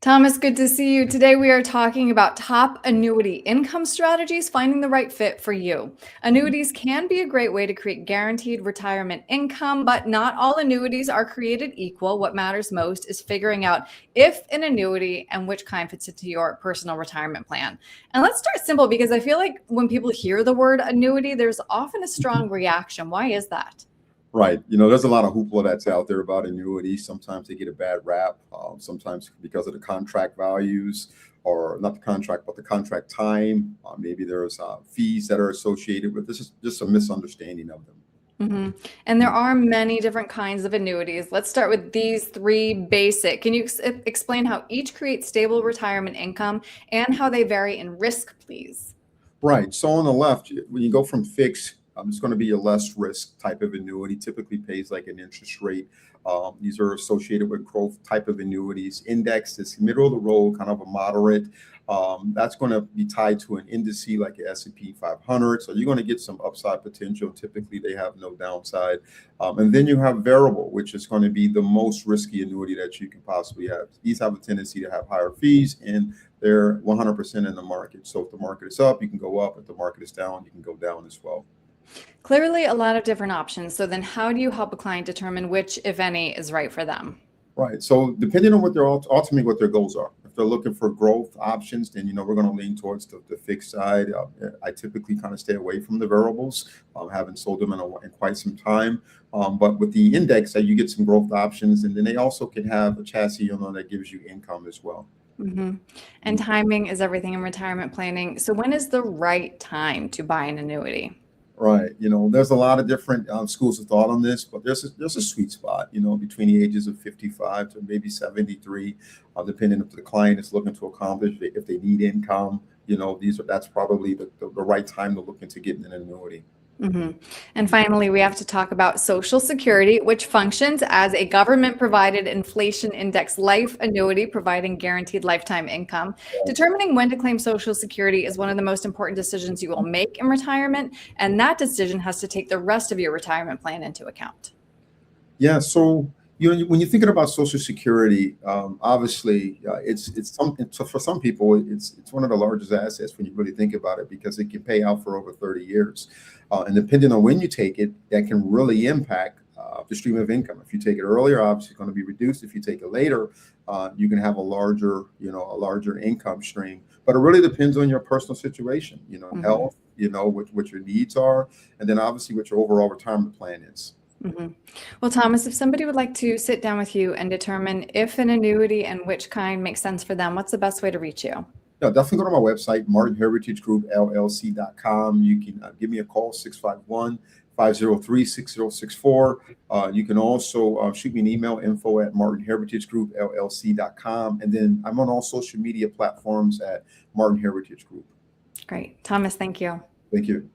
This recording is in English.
Thomas, good to see you. Today we are talking about top annuity income strategies, finding the right fit for you. Annuities can be a great way to create guaranteed retirement income, but not all annuities are created equal. What matters most is figuring out if an annuity and which kind fits into your personal retirement plan. And let's start simple because I feel like when people hear the word annuity, there's often a strong reaction. Why is that? Right. There's a lot of hoopla that's out there about annuities. Sometimes they get a bad rap, sometimes because of the contract values, or not the contract, but the contract time. Maybe there's fees that are associated with this. Is just a misunderstanding of them. And there are many different kinds of annuities. Let's start with these three basic. Can you explain how each creates stable retirement income and how they vary in risk, please? Right. So on the left, when you go from fixed, it's going to be a less risk type of annuity, typically pays like an interest rate. These are associated with growth type of annuities. Index is middle of the road, kind of a moderate. That's going to be tied to an index like the S&P 500. So you're going to get some upside potential. Typically, they have no downside. And then you have variable, which is going to be the most risky annuity that you can possibly have. These have a tendency to have higher fees, and they're 100% in the market. So if the market is up, you can go up. If the market is down, you can go down as well. Clearly, a lot of different options. So then how do you help a client determine which, if any, is right for them? Right. So depending on what their ultimately what their goals are, if they're looking for growth options, then we're going to lean towards the fixed side. I typically kind of stay away from the variables. Haven't sold them in quite some time. But with the index, you get some growth options, and then they also can have a chassis that gives you income as well. And timing is everything in retirement planning. So when is the right time to buy an annuity? Right. There's a lot of different schools of thought on this, but there's a sweet spot, between the ages of 55 to maybe 73, depending if the client is looking to accomplish, if they need income, that's probably the right time to look into getting an annuity. And finally, we have to talk about Social Security, which functions as a government-provided inflation index life annuity, providing guaranteed lifetime income. Determining when to claim Social Security is one of the most important decisions you will make in retirement, and that decision has to take the rest of your retirement plan into account. Yeah. So when you're thinking about Social Security, obviously it's something. So for some people, it's one of the largest assets when you really think about it, because it can pay out for over 30 years, and depending on when you take it, that can really impact the stream of income. If you take it earlier, obviously it's going to be reduced. If you take it later, you can have a larger income stream. But it really depends on your personal situation, health, what your needs are, and then obviously what your overall retirement plan is. Well, Thomas, if somebody would like to sit down with you and determine if an annuity and which kind makes sense for them, what's the best way to reach you? Yeah, definitely go to my website, martinheritagegroupllc.com. You can give me a call, 651-503-6064. You can also shoot me an email, info@martinheritagegroupllc.com. And then I'm on all social media platforms at Martin Heritage Group. Great. Thomas, thank you. Thank you.